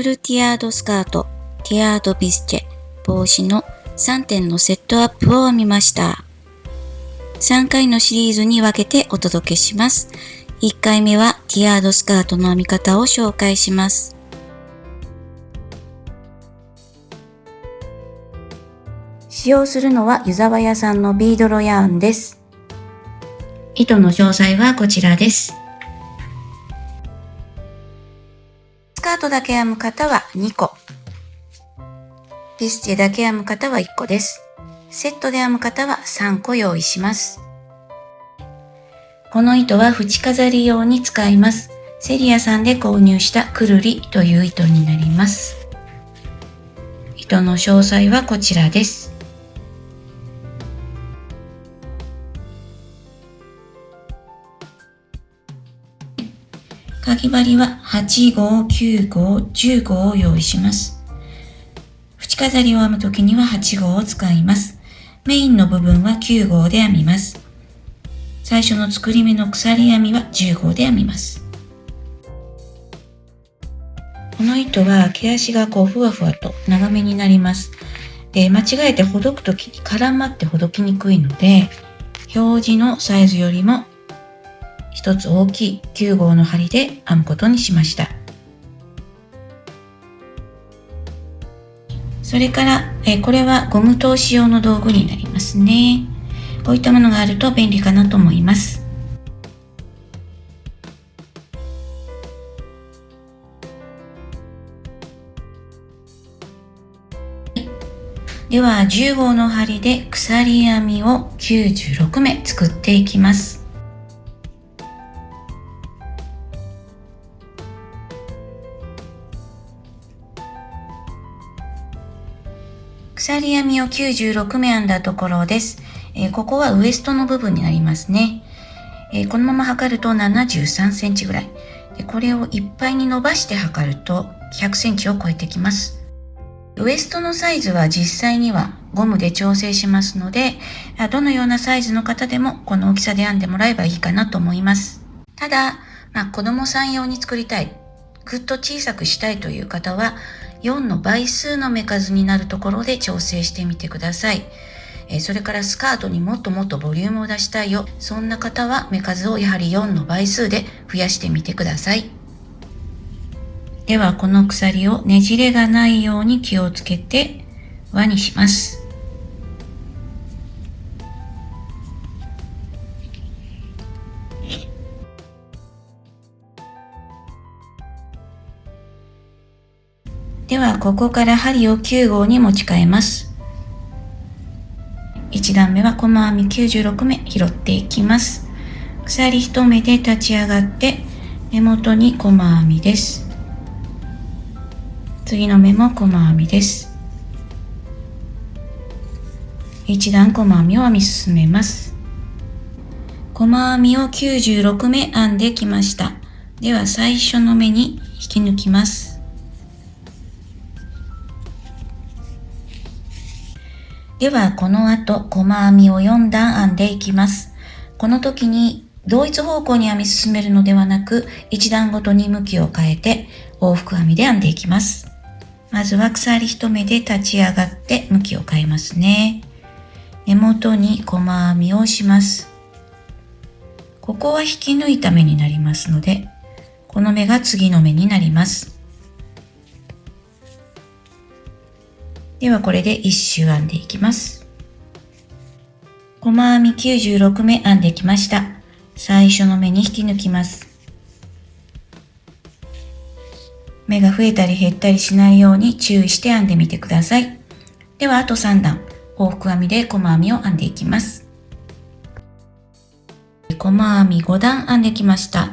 フルティアードスカート、ティアードビスチェ、帽子の3点のセットアップを編みました。3回のシリーズに分けてお届けします。1回目はティアードスカートの編み方を紹介します。使用するのは湯沢屋さんのビードロヤーンです。糸の詳細はこちらです。スカートだけ編む方は2個。ビスチェだけ編む方は1個です。セットで編む方は3個用意します。この糸は縁飾り用に使います。セリアさんで購入したくるりという糸になります。糸の詳細はこちらです。かぎ針は8号、9号、10号を用意します。縁飾りを編むときには8号を使います。メインの部分は9号で編みます。最初の作り目の鎖編みは10号で編みます。この糸は毛足がふわふわと長めになります。で、間違えてほどくときに絡まってほどきにくいので、表示のサイズよりも一つ大きい9号の針で編むことにしました。それから、これはゴム通し用の道具になりますね。こういったものがあると便利かなと思います。では10号の針で鎖編みを96目作っていきます。鎖編みを96目編んだところです。ここはウエストの部分になりますね。このまま測ると73センチぐらい。これをいっぱいに伸ばして測ると100センチを超えてきます。ウエストのサイズは実際にはゴムで調整しますので、どのようなサイズの方でもこの大きさで編んでもらえばいいかなと思います。ただ、子供さん用に作りたい、ぐっと小さくしたいという方は、4の倍数の目数になるところで調整してみてください。それからスカートにもっともっとボリュームを出したいよ。そんな方は目数をやはり4の倍数で増やしてみてください。ではこの鎖をねじれがないように気をつけて輪にします。ではここから針を9号に持ち替えます。1段目は細編み96目拾っていきます。鎖1目で立ち上がって根元に細編みです。次の目も細編みです。1段細編みを編み進めます。細編みを96目編んできました。では最初の目に引き抜きます。ではこの後細編みを4段編んでいきます。この時に同一方向に編み進めるのではなく、1段ごとに向きを変えて往復編みで編んでいきます。まずは鎖1目で立ち上がって向きを変えますね。根元に細編みをします。ここは引き抜いた目になりますので、この目が次の目になります。ではこれで1周編んでいきます。細編み96目編んできました。最初の目に引き抜きます。目が増えたり減ったりしないように注意して編んでみてください。ではあと3段往復編みで細編みを編んでいきます。細編み5段編んできました。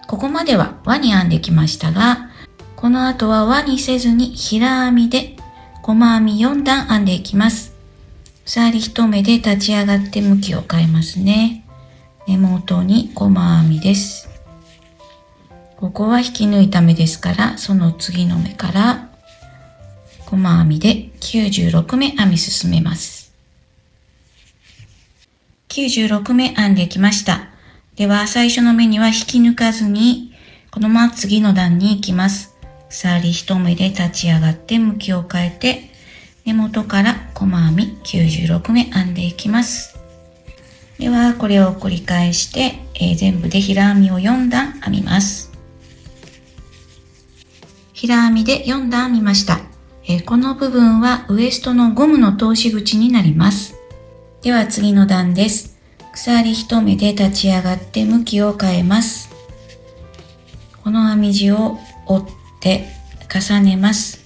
ここまでは輪に編んできましたが、この後は輪にせずに平編みで細編み4段編んでいきます。鎖1目で立ち上がって向きを変えますね。根元に細編みです。ここは引き抜いた目ですから、その次の目から細編みで96目編み進めます。96目編んできました。では最初の目には引き抜かずに、このまま次の段に行きます。鎖1目で立ち上がって向きを変えて、根元から細編み96目編んでいきます。ではこれを繰り返して、全部で平編みを4段編みます。平編みで4段編みました。この部分はウエストのゴムの通し口になります。では次の段です。鎖1目で立ち上がって向きを変えます。この編み地を折って重ねます。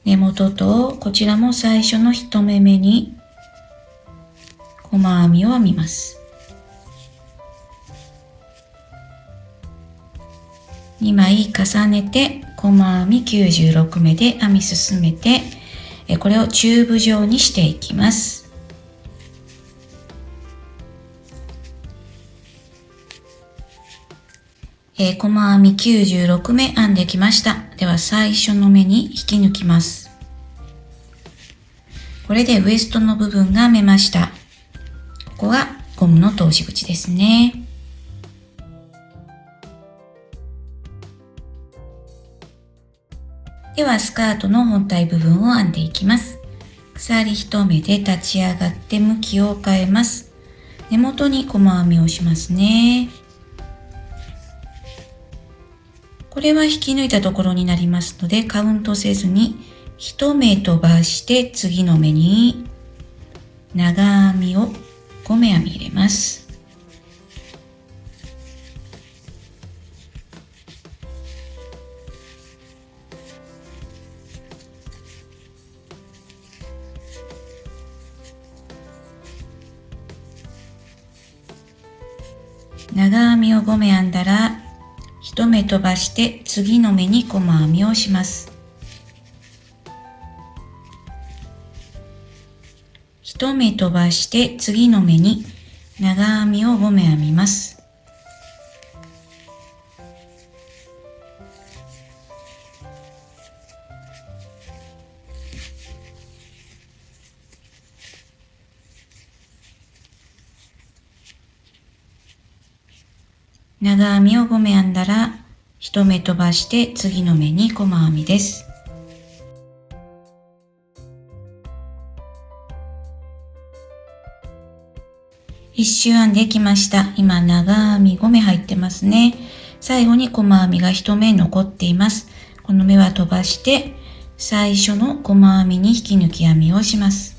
根元とこちらも最初の1目目に細編みを編みます。2枚重ねて細編み96目で編み進めて、これをチューブ状にしていきます。細編み96目編んできました。では最初の目に引き抜きます。これでウエストの部分が編めました。ここがゴムの通し口ですね。ではスカートの本体部分を編んでいきます。鎖1目で立ち上がって向きを変えます。根元に細編みをしますね。これは引き抜いたところになりますので、カウントせずに1目飛ばして次の目に長編みを5目編み入れます。長編みを5目編んだら1目飛ばして次の目に細編みをします。1目飛ばして次の目に長編みを5目編みます。長編みを5目編んだら1目飛ばして次の目に細編みです。1周編んできました。今長編み5目入ってますね。最後に細編みが1目残っています。この目は飛ばして最初の細編みに引き抜き編みをします。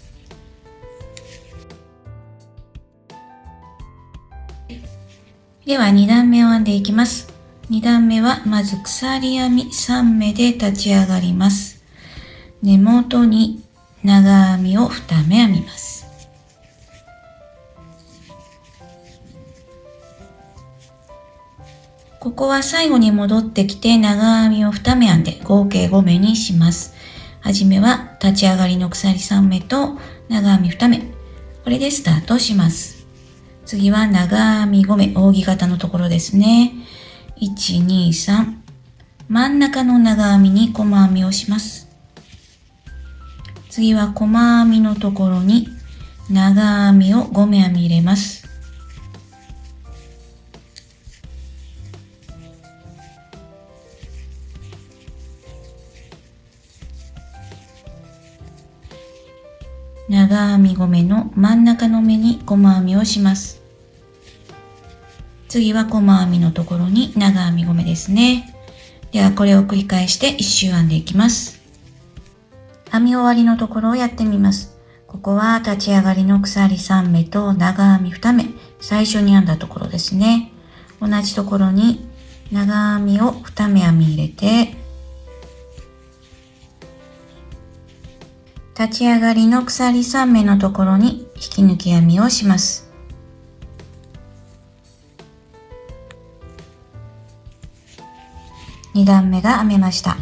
では2段目を編んでいきます。2段目はまず鎖編み3目で立ち上がります。根元に長編みを2目編みます。ここは最後に戻ってきて長編みを2目編んで合計5目にします。はじめは立ち上がりの鎖3目と長編み2目。これでスタートします。次は長編み5目、扇形のところですね。1、2、3。真ん中の長編みに細編みをします。次は細編みのところに長編みを5目編み入れます。長編み5目の真ん中の目に細編みをします。次は細編みのところに長編み5目ですね。ではこれを繰り返して1周編んでいきます。編み終わりのところをやってみます。ここは立ち上がりの鎖3目と長編み2目、最初に編んだところですね。同じところに長編みを2目編み入れて、立ち上がりの鎖3目のところに引き抜き編みをします。2段目が編めました。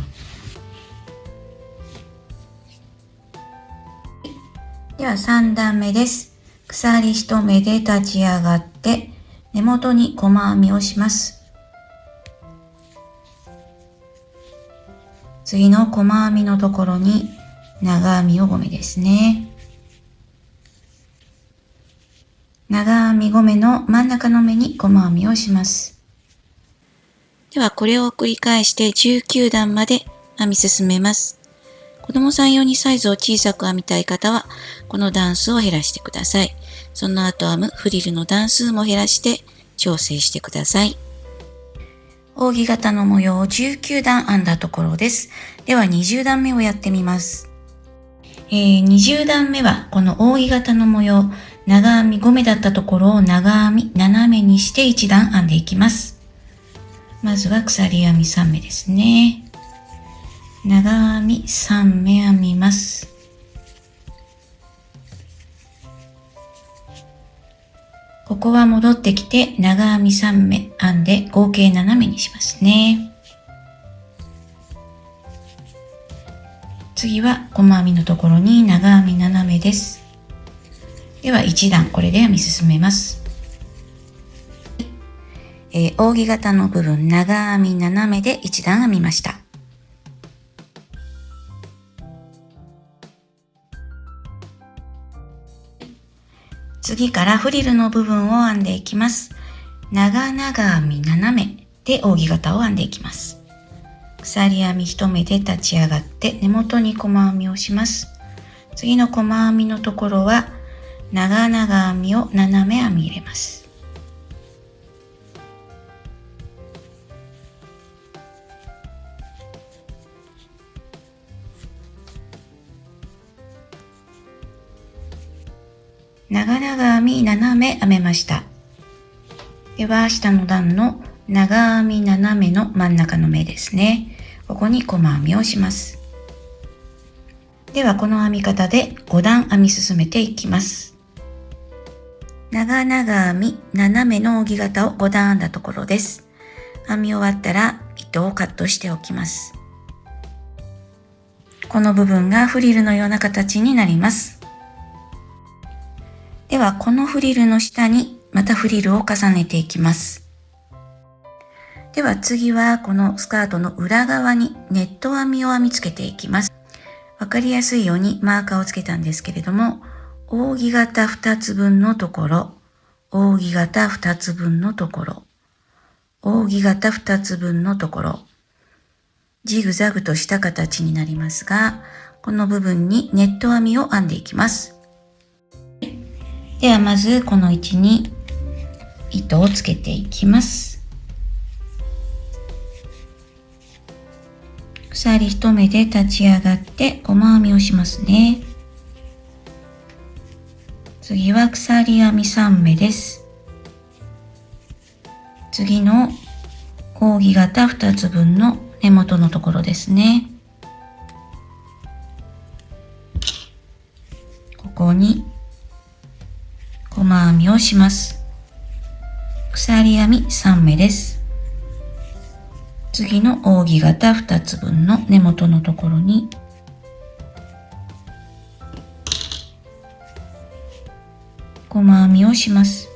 では3段目です。鎖1目で立ち上がって根元に細編みをします。次の細編みのところに長編みを5目ですね。長編み5目の真ん中の目に細編みをします。ではこれを繰り返して19段まで編み進めます。子供さん用にサイズを小さく編みたい方は、この段数を減らしてください。その後編むフリルの段数も減らして調整してください。扇形の模様を19段編んだところです。では20段目をやってみます。20段目はこの扇形の模様、長編み5目だったところを長編み7目にして1段編んでいきます。まずは鎖編み3目ですね。長編み3目編みます。ここは戻ってきて長編み3目編んで合計7目にしますね。次は細編みのところに長編み7目です。では1段これで編み進めます。扇形の部分長編み7目で1段編みました。次からフリルの部分を編んでいきます。長々編み7目で扇形を編んでいきます。鎖編み1目で立ち上がって根元に細編みをします。次の細編みのところは長々編みを7目編み入れます。長々編み7目編めました。では下の段の長編み7目の真ん中の目ですね。ここに細編みをします。ではこの編み方で5段編み進めていきます。長々編み7目の扇形を5段編んだところです。編み終わったら糸をカットしておきます。この部分がフリルのような形になります。ではこのフリルの下にまたフリルを重ねていきます。では次はこのスカートの裏側にネット編みを編み付けていきます。わかりやすいようにマーカーをつけたんですけれども、扇形2つ分のところ、扇形2つ分のところ、扇形2つ分のところ、ジグザグとした形になりますが、この部分にネット編みを編んでいきます。ではまずこの位置に糸をつけていきます。鎖1目で立ち上がって細編みをしますね。次は鎖編み3目です。次の扇形2つ分の根元のところですね。ここに細編みをします。鎖編み3目です。次の扇形2つ分の根元のところに細編みをします。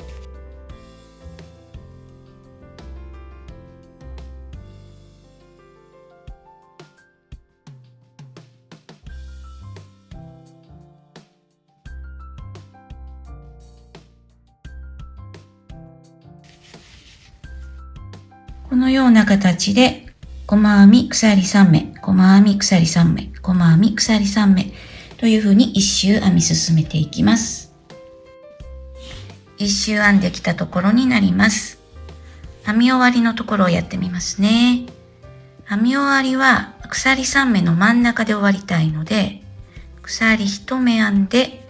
このような形で細編み鎖3目、細編み鎖3目、細編み鎖3目というふうに1周編み進めていきます。1周編んできたところになります。編み終わりのところをやってみますね。編み終わりは鎖3目の真ん中で終わりたいので、鎖1目編んで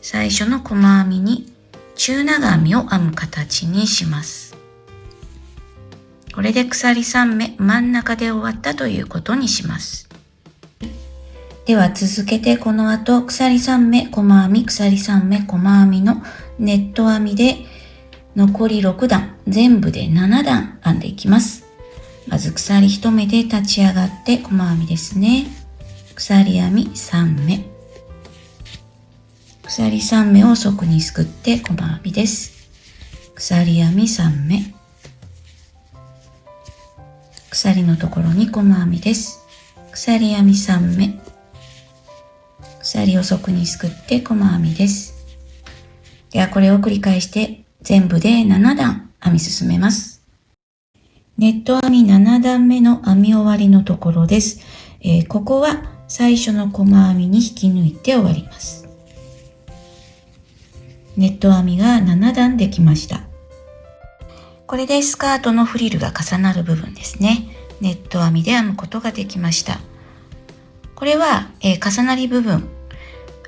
最初の細編みに中長編みを編む形にします。これで鎖3目真ん中で終わったということにします。では続けてこの後鎖3目細編み鎖3目細編みのネット編みで残り6段全部で7段編んでいきます。まず鎖1目で立ち上がって細編みですね。鎖編み3目、鎖3目を底にすくって細編みです。鎖編み3目、鎖のところに細編みです。鎖編み3目、鎖を底にすくって細編みです。ではこれを繰り返して全部で7段編み進めます。ネット編み7段目の編み終わりのところです。ここは最初の細編みに引き抜いて終わります。ネット編みが7段できました。これでスカートのフリルが重なる部分ですね。ネット編みで編むことができました。これは、重なり部分、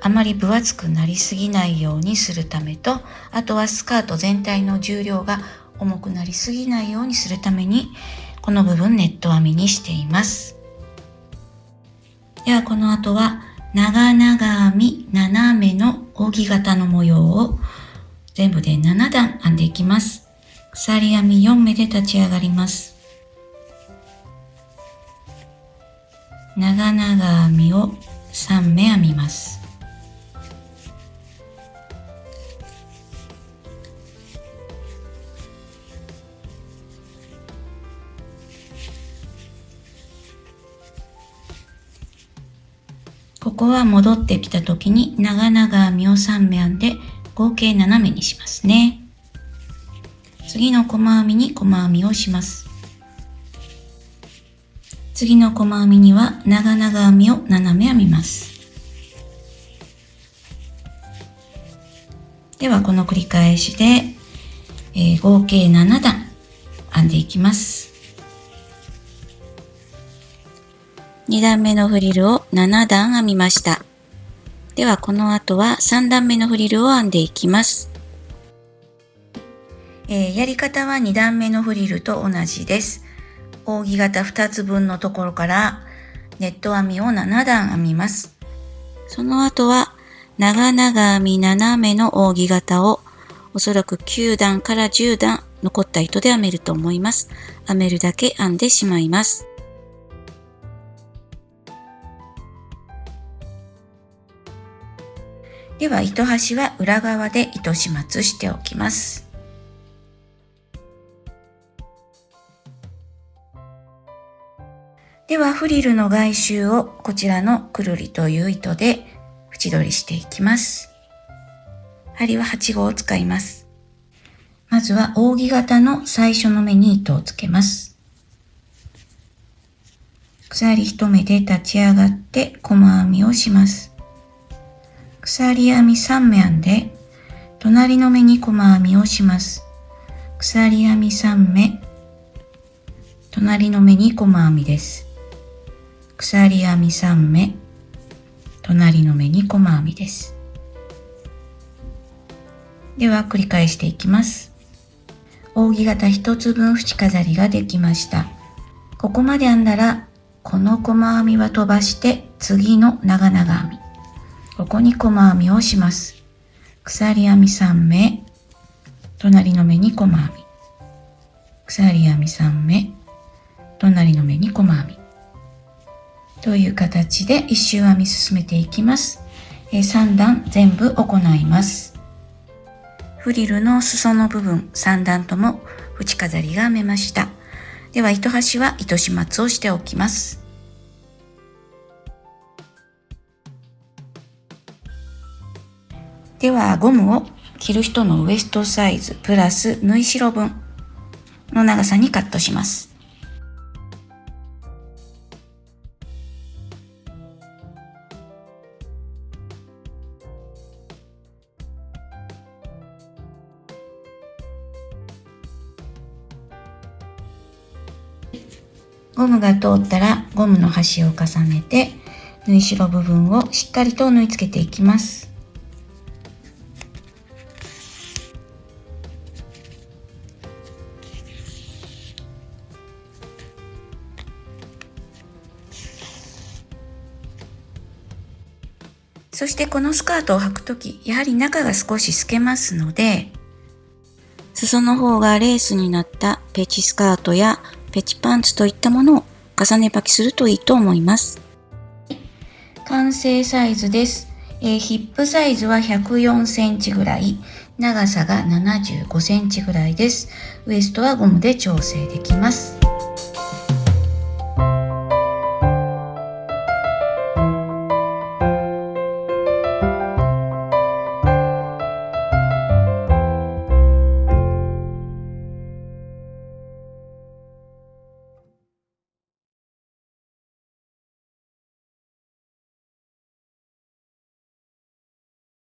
あまり分厚くなりすぎないようにするためと、あとはスカート全体の重量が重くなりすぎないようにするために、この部分ネット編みにしています。ではこの後は長々編み斜めの扇形の模様を全部で7段編んでいきます。鎖編み4目で立ち上がります。長々編みを3目編みます。ここは戻ってきた時に長々編みを3目編んで合計7目にしますね。次の細編みに細編みをします。次の細編みには長々編みを7目編みます。ではこの繰り返しで、合計7段編んでいきます。2段目のフリルを7段編みました。ではこの後は3段目のフリルを編んでいきます。やり方は2段目のフリルと同じです。扇形2つ分のところからネット編みを7段編みます。その後は長々編み7目の扇形をおそらく9段から10段残った糸で編めると思います。編めるだけ編んでしまいます。では糸端は裏側で糸始末しておきます。ではフリルの外周をこちらのくるりという糸で縁取りしていきます。針は8号を使います。まずは扇形の最初の目に糸をつけます。鎖1目で立ち上がって細編みをします。鎖編み3目編んで隣の目に細編みをします。鎖編み3目、隣の目に細編みです。鎖編み3目、隣の目に細編みです。では繰り返していきます。扇形1つ分縁飾りができました。ここまで編んだらこの細編みは飛ばして次の長々編み、ここに細編みをします。鎖編み3目、隣の目に細編み、鎖編み3目、隣の目に細編みという形で1周編み進めていきます。3段全部行います。フリルの裾の部分3段とも縁飾りが編めました。では糸端は糸始末をしておきます。ではゴムを着る人のウエストサイズプラス縫い代分の長さにカットします。ゴムが通ったらゴムの端を重ねて縫い代部分をしっかりと縫い付けていきます。そしてこのスカートを履くとき、やはり中が少し透けますので、裾の方がレースになったペチスカートやペチパンツといったものを重ね履きするといいと思います。完成サイズです。ヒップサイズは104センチぐらい、長さが75センチぐらいです。ウエストはゴムで調整できます。